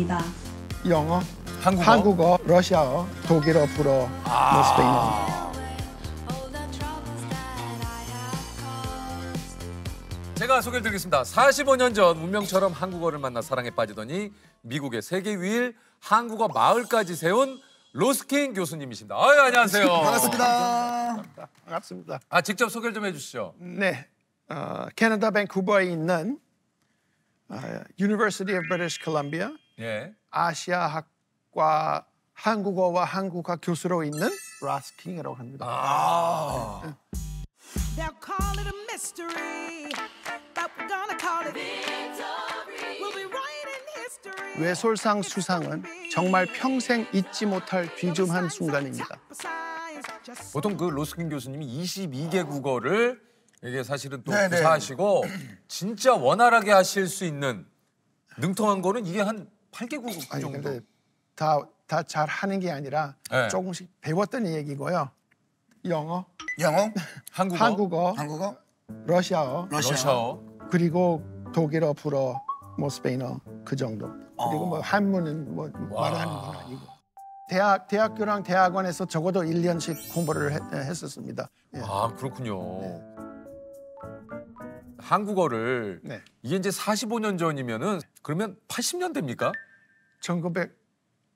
한국어입니다. 영어, 한국어? 한국어, 러시아어, 독일어, 불어, 스페인어. 제가 소개를 드리겠습니다. 45년 전 운명처럼 한국어를 만나 사랑에 빠지더니 미국의 세계 유일 한국어 마을까지 세운 로스킨 교수님이십니다. 아유, 안녕하세요. 반갑습니다. 반갑습니다. 아, 직접 소개를 좀 해주시죠. 네, 캐나다 밴쿠버에 있는 University of British Columbia 예. 아시아학과 한국어와 한국화 교수로 있는 로스킨이라고 합니다. They'll call it a mystery, but we're gonna call it victory. We'll be writing history. 외솔상 수상은 정말 평생 잊지 못할 귀중한 순간입니다. 보통 그 로스킨 교수님이 22개 국어를 이게 사실은 또 네네. 구사하시고 진짜 원활하게 하실 수 있는 능통한 거는 이게 한 8개 국어 아니 정도. 근데 다 잘 하는 게 아니라 네. 조금씩 배웠던 얘기고요. 영어, 영어, 한국어, 러시아어, 러시아어. 그리고 독일어, 불어, 스페인어 그 정도. 그리고 뭐 한문은 뭐 말하는 건 아니고. 대학교랑 대학원에서 적어도 1년씩 공부를 했었습니다. 예. 아, 그렇군요. 네. 한국어를 네. 이게 이제 45년 전이면은 그러면 80년대입니까?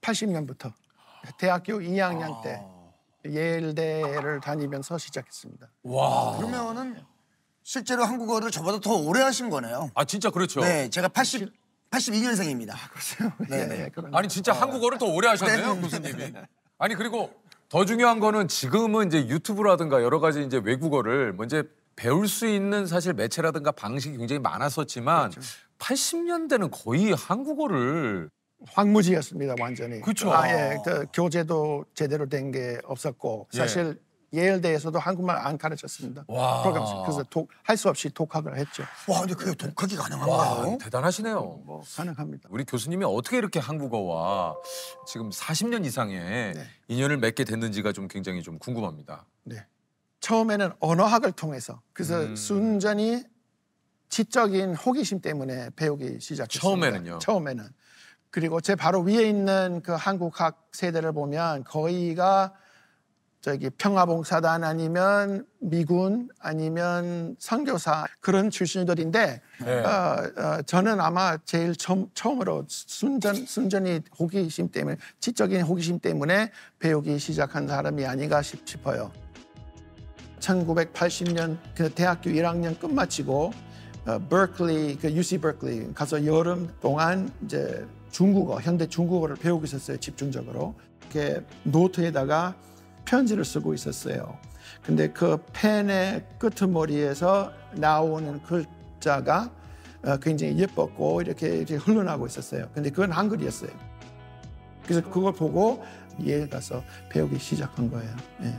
1980년부터 대학교 2학년 때 예일대를 다니면서 시작했습니다. 와. 그러면은 실제로 한국어를 저보다 더 오래 하신 거네요. 아, 진짜 그렇죠. 네, 제가 82년생입니다. 예, 그런 아니 진짜 한국어를 더 오래 하셨네요, 교수님이. 아니 그리고 더 중요한 거는 지금은 이제 유튜브라든가 여러 가지 이제 외국어를 뭐 이제 배울 수 있는 사실 매체라든가 방식이 굉장히 많았었지만 80년대는 거의 한국어를 황무지였습니다, 완전히. 그쵸. 아예 그 교재도 제대로 된 게 없었고 사실 예일대에서도 한국말 안 가르쳤습니다. 와. 프로그램 그래서 할 수 없이 독학을 했죠. 와, 근데 그게 독학이 와, 가능한가요? 대단하시네요. 뭐 가능합니다. 우리 교수님이 어떻게 이렇게 한국어와 지금 40년 이상의 인연을 맺게 됐는지가 좀 굉장히 좀 궁금합니다. 네. 처음에는 언어학을 통해서 그래서 순전히 지적인 호기심 때문에 배우기 시작했습니다. 처음에는. 그리고 제 바로 위에 있는 그 한국학 세대를 보면 거의가 저기 평화봉사단 아니면 미군 아니면 선교사 그런 출신들인데 저는 아마 제일 처음으로 순전히 호기심 때문에 지적인 호기심 때문에 배우기 시작한 사람이 아닌가 싶어요. 1980년 그 대학교 1학년 끝마치고 버클리 그 UC 버클리 가서 여름 동안 이제 중국어 현대 중국어를 배우고 있었어요. 집중적으로 이렇게 노트에다가 편지를 쓰고 있었어요. 근데 그 펜의 끄트머리에서 나오는 글자가 굉장히 예뻤고 이렇게 흘러나오고 있었어요. 근데 그건 한글이었어요. 그래서 그걸 보고 예일 가서 배우기 시작한 거예요. 예.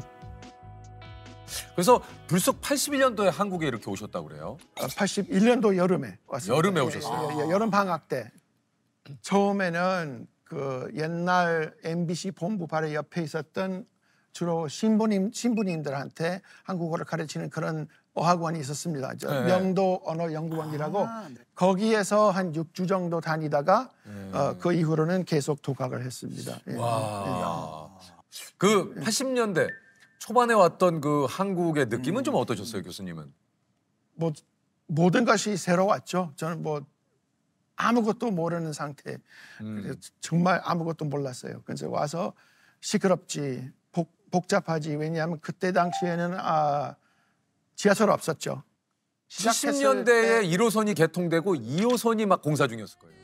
그래서 불쑥 81년도에 한국에 이렇게 오셨다고 그래요? 81년도 여름에 왔어요. 여름에 오셨어요? 여름 방학 때. 처음에는 그 옛날 MBC 본부 바로 옆에 있었던 주로 신부님들한테 한국어를 가르치는 그런 어학원이 있었습니다. 명도 언어연구원이라고 거기에서 한 6주 정도 다니다가 그 이후로는 계속 독학을 했습니다. 예. 와. 그 80년대 초반에 왔던 그 한국의 느낌은 좀 어떠셨어요, 교수님은? 뭐 모든 것이 새로웠죠. 저는 뭐 아무것도 모르는 상태. 그래서 정말 아무것도 몰랐어요. 그래서 와서 시끄럽지, 복잡하지. 왜냐하면 그때 당시에는 지하철 없었죠. 70년대에 1호선이 개통되고 2호선이 막 공사 중이었을 거예요.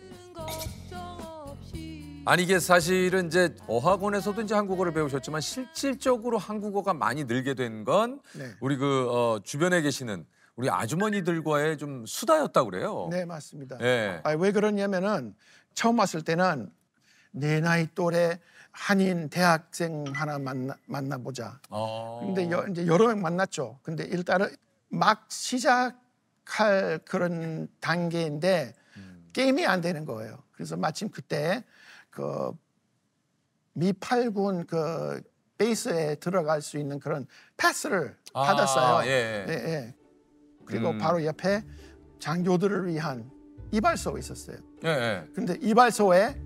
아니 이게 사실은 이제 어학원에서도 이제 한국어를 배우셨지만 실질적으로 한국어가 많이 늘게 된 건 우리 그 주변에 계시는 우리 아주머니들과의 좀 수다였다고 그래요. 네, 맞습니다. 예. 왜 그러냐면은 처음 왔을 때는 내 나이 또래 한인 대학생 하나 만나보자. 근데 이제 여러 명 만났죠. 근데 일단은 막 시작할 그런 단계인데 게임이 안 되는 거예요. 그래서 마침 그때 그 미8군 그 베이스에 들어갈 수 있는 그런 패스를 받았어요. 예. 그리고 바로 옆에 장교들을 위한 이발소가 있었어요. 근데 이발소에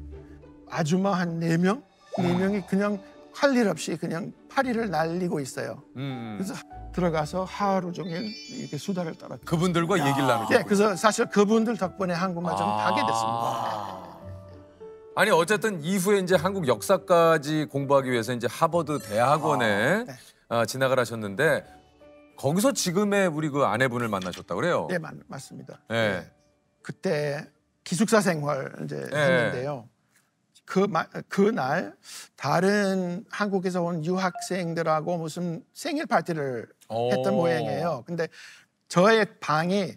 아줌마 한 4명? 4명이 그냥 할 일 없이 그냥 파리를 날리고 있어요. 그래서 들어가서 하루 종일 이렇게 수다를 떨었죠. 그분들과 얘기를 나누고. 네, 그래서 사실 그분들 덕분에 한국말 좀 하게 됐습니다. 아니 어쨌든 이후에 이제 한국 역사까지 공부하기 위해서 이제 하버드 대학원에 진학을 하셨는데 거기서 지금의 우리 그 아내분을 만나셨다고 그래요? 네, 맞습니다. 네. 그때 기숙사 생활 이제 했는데요. 그날 다른 한국에서 온 유학생들하고 무슨 생일 파티를 했던 모양이에요. 근데 저의 방이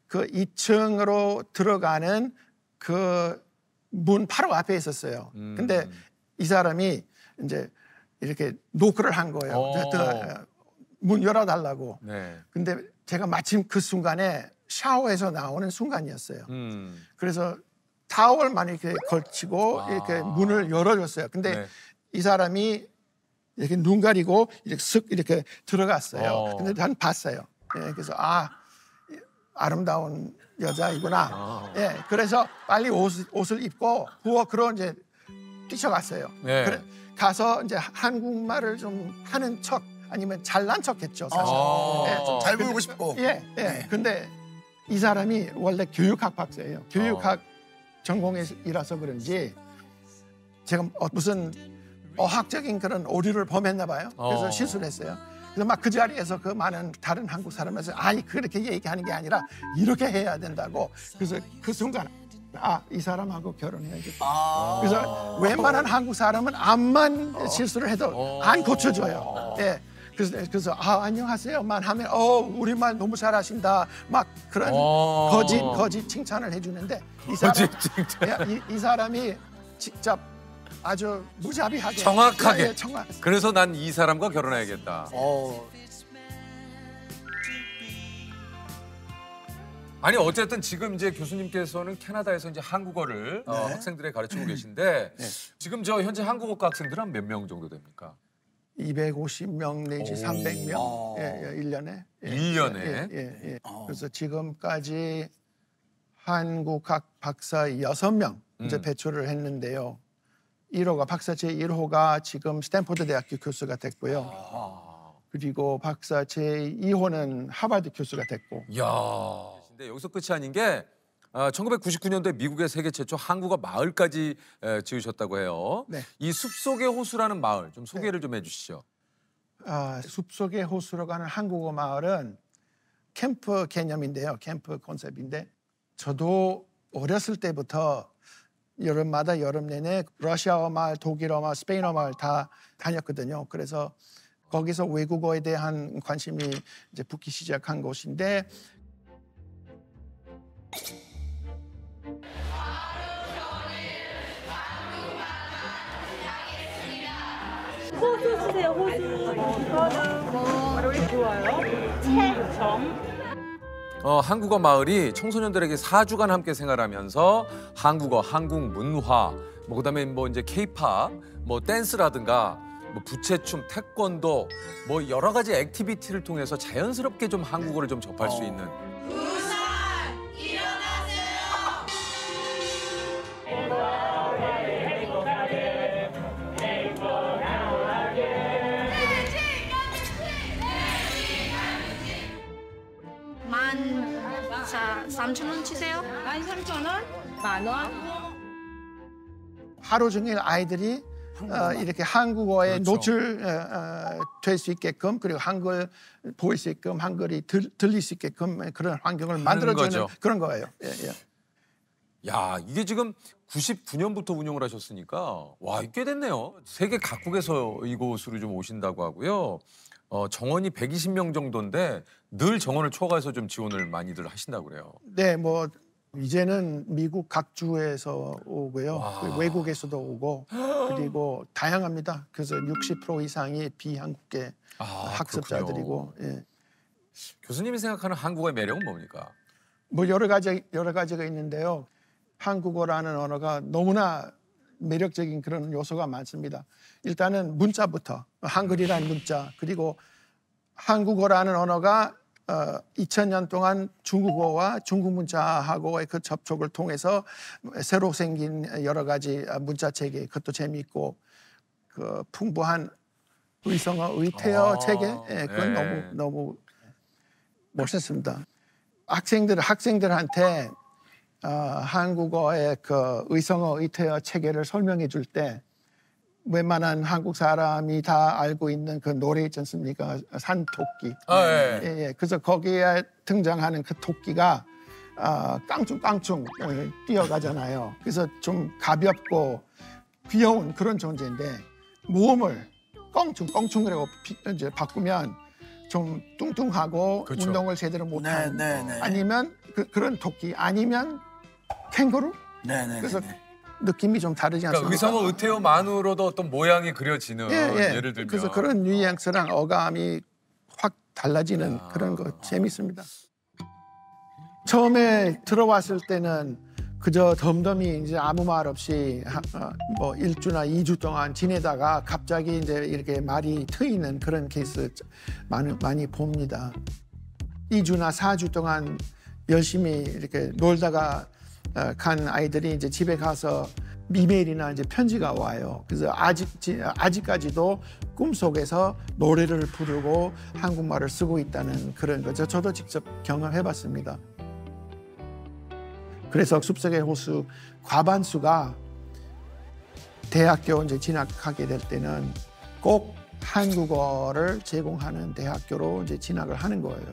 그 2층으로 들어가는 그 문 바로 앞에 있었어요. 근데 이 사람이 이제 이렇게 노크를 한 거예요. 문 열어달라고. 네. 근데 제가 마침 그 순간에 샤워에서 나오는 순간이었어요. 그래서 타월만 이렇게 걸치고 이렇게 문을 열어줬어요. 근데 네. 이 사람이 이렇게 눈 가리고 이렇게 쓱 이렇게 들어갔어요. 근데 난 봤어요. 예, 그래서 아름다운 여자이구나. 예, 그래서 빨리 옷을 입고 그런 이제 뛰쳐갔어요. 네. 그래, 가서 이제 한국말을 좀 하는 척 아니면 잘난 척했죠. 사실. 예, 좀 잘 보이고 싶고. 예, 예. 근데 이 사람이 원래 교육학 박사예요. 교육학 전공이라서 그런지 제가 무슨 어학적인 그런 오류를 범했나 봐요. 그래서 실수를 했어요. 그래서 막 그 자리에서 그 많은 다른 한국 사람에서 아니 그렇게 얘기하는 게 아니라 이렇게 해야 된다고. 그래서 그 순간 이 사람하고 결혼해야겠다. 그래서 웬만한 한국 사람은 암만 실수를 해도 안 고쳐줘요. 예. 그래서 안녕하세요만 하면 우리말 너무 잘하신다 막 그런 거짓 칭찬을 해주는데 이 사람이 직접 아주 무자비하게 정확하게. 정확. 그래서 난 이 사람과 결혼해야겠다. 아니 어쨌든 지금 이제 교수님께서는 캐나다에서 이제 한국어를 학생들에 가르치고 계신데 지금 저 현재 한국어과 학생들은 한 몇 명 정도 됩니까? 250명 내지 300명. 예, 1년에. 1년에? 예. 그래서 지금까지 한국학 박사 6명 이제 배출을 했는데요. 1호가 박사 제1호가 지금 스탠포드 대학교 교수가 됐고요. 그리고 박사 제2호는 하버드 교수가 됐고. 이야. 근데 여기서 끝이 아닌 게 1999년도에 미국의 세계 최초 한국어 마을까지 지으셨다고 해요. 네. 이 숲속의 호수라는 마을 좀 소개를 좀 해주시죠. 숲속의 호수로 가는 한국어 마을은 캠프 개념인데요. 캠프 컨셉인데 저도 어렸을 때부터 여름마다 여름 내내 러시아어 마을, 독일어 마을, 스페인어 마을 다 다녔거든요. 그래서 거기서 외국어에 대한 관심이 이제 붙기 시작한 곳인데 호수 주세요, 호수. 뭐로 좋아요? 채점. 한국어 마을이 청소년들에게 4주간 함께 생활하면서 한국어, 한국 문화, 그다음에 이제 케이팝, 댄스라든가 부채춤, 태권도 여러 가지 액티비티를 통해서 자연스럽게 좀 한국어를 좀 접할 수 있는. 자, 3,000원 치세요. 13,000원? 만원? 하루 종일 아이들이 이렇게 한국어에 노출 될 수 있게끔 그리고 한글 보일 수 있게끔 한글이 들릴 수 있게끔 그런 환경을 만들어주는 거죠. 그런 거예요. 예. 야, 이게 지금 99년부터 운영을 하셨으니까 와, 꽤 됐네요. 세계 각국에서 이곳으로 좀 오신다고 하고요. 정원이 120명 정도인데 늘 정원을 초과해서 좀 지원을 많이들 하신다고 그래요. 네, 이제는 미국 각 주에서 오고요. 외국에서도 오고 그리고 다양합니다. 그래서 60% 이상이 비한국계 학습자들이고. 예. 교수님이 생각하는 한국어의 매력은 뭡니까? 여러 가지가 있는데요. 한국어라는 언어가 너무나 매력적인 그런 요소가 많습니다. 일단은 문자부터 한글이라는 문자 그리고 한국어라는 언어가 2000년 동안 중국어와 중국 문자하고의 그 접촉을 통해서 새로 생긴 여러 가지 문자 체계, 그것도 재미있고 그 풍부한 의성어, 의태어 체계, 예, 그건 네. 너무 멋있습니다. 학생들한테 한국어의 그 의성어, 의태어 체계를 설명해 줄 때 웬만한 한국 사람이 다 알고 있는 그 노래 있지 않습니까? 산토끼. 예. 예. 그래서 거기에 등장하는 그 토끼가 깡충깡충 뛰어가잖아요. 그래서 좀 가볍고 귀여운 그런 존재인데 모음을 껑충껑충이라고 이제 바꾸면 좀 뚱뚱하고 그렇죠. 운동을 제대로 못하는 네. 아니면 그런 토끼 아니면 캥거루. 네네. 그래서 느낌이 좀 다르지 그러니까 않습니까? 의성어 의태어만으로도 어떤 모양이 그려지는 예를 들면 그래서 그런 뉘앙스랑 어감이 확 달라지는 그런 거 재밌습니다. 처음에 들어왔을 때는 그저 덤덤히 이제 아무 말 없이 뭐 1주나 2주 동안 지내다가 갑자기 이제 이렇게 말이 트이는 그런 케이스 많이 봅니다. 2주나 4주 동안 열심히 이렇게 놀다가 간 아이들이 이제 집에 가서 이메일이나 이제 편지가 와요. 그래서 아직까지도 꿈속에서 노래를 부르고 한국말을 쓰고 있다는 그런 거죠. 저도 직접 경험해봤습니다. 그래서 숲속의 호수 과반수가 대학교 이제 진학하게 될 때는 꼭 한국어를 제공하는 대학교로 이제 진학을 하는 거예요.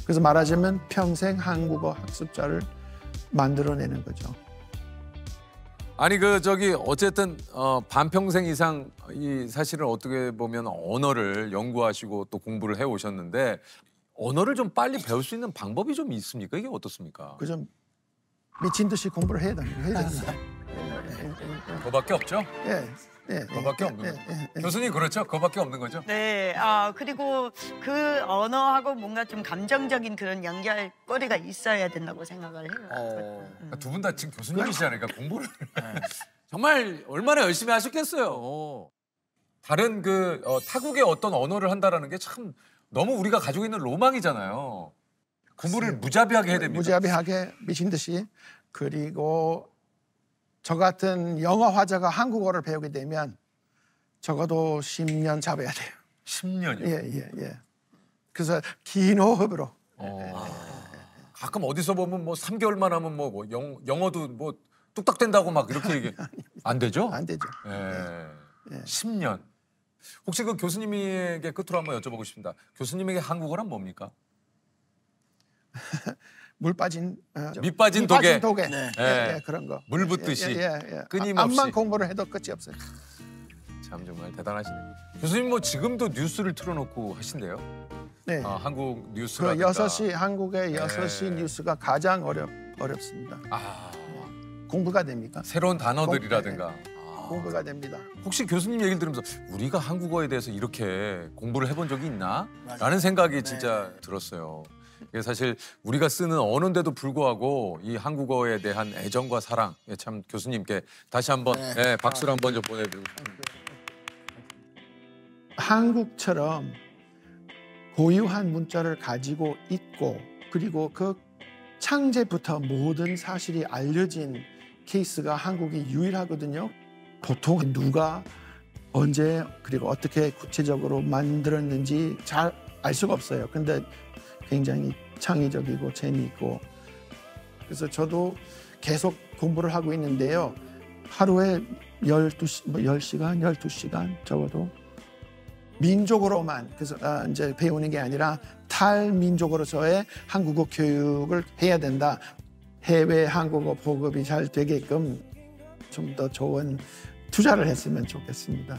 그래서 말하자면 평생 한국어 학습자를 만들어내는 거죠. 아니 어쨌든 반평생 이상 이 사실은 어떻게 보면 언어를 연구하시고 또 공부를 해 오셨는데 언어를 좀 빨리 배울 수 있는 방법이 좀 있습니까? 이게 어떻습니까? 그 좀 미친 듯이 공부를 해야 됩니다. 그거밖에 없죠? 예. 그거밖에 없는 거죠. 교수님 그렇죠? 그거밖에 없는 거죠? 네, 그리고 그 언어하고 뭔가 좀 감정적인 그런 연결고리가 있어야 된다고 생각을 해요. 두 분 다 지금 교수님이시잖아요. 그러니까 공부를 정말 얼마나 열심히 하셨겠어요. 다른 타국의 어떤 언어를 한다라는 게 참 너무 우리가 가지고 있는 로망이잖아요. 공부를 무자비하게 해야 됩니다. 무자비하게 미친 듯이. 그리고 저 같은 영어 화자가 한국어를 배우게 되면 적어도 10년 잡아야 돼요. 10년이요? 예. 그래서 긴 호흡으로. 가끔 어디서 보면 뭐 3개월만 하면 뭐 영어도 뭐 뚝딱 된다고 막 이렇게 얘기 안 되죠? 안 되죠. 예. 10년. 혹시 그 교수님에게 끝으로 한번 여쭤보고 싶습니다. 교수님에게 한국어란 뭡니까? 밑 빠진 독에. 네. 예, 그런 거. 물 붓듯이. 예. 끊임없이. 암만 공부를 해도 끝이 없어요. 참 정말 대단하시네요. 교수님 뭐 지금도 뉴스를 틀어놓고 하신대요? 네. 한국 그 뉴스라든가. 6시 한국의 6시 뉴스가 가장 어렵습니다. 공부가 됩니까? 새로운 단어들이라든가. 공부가 됩니다. 혹시 교수님 얘기를 들으면서 우리가 한국어에 대해서 이렇게 공부를 해본 적이 있나? 라는 생각이 진짜 들었어요. 이게 사실 우리가 쓰는 언어인데도 불구하고 이 한국어에 대한 애정과 사랑, 참 교수님께 다시 한번 박수를 한번 좀 보내드리고 싶습니다. 한국처럼 고유한 문자를 가지고 있고 그리고 그 창제부터 모든 사실이 알려진 케이스가 한국이 유일하거든요. 보통 누가 언제 그리고 어떻게 구체적으로 만들었는지 잘 알 수가 없어요. 근데 굉장히 창의적이고 재미있고 그래서 저도 계속 공부를 하고 있는데요. 하루에 10시간, 12시간 적어도 민족으로만 그래서 이제 배우는 게 아니라 탈민족으로서의 한국어 교육을 해야 된다. 해외 한국어 보급이 잘 되게끔 좀 더 좋은 투자를 했으면 좋겠습니다.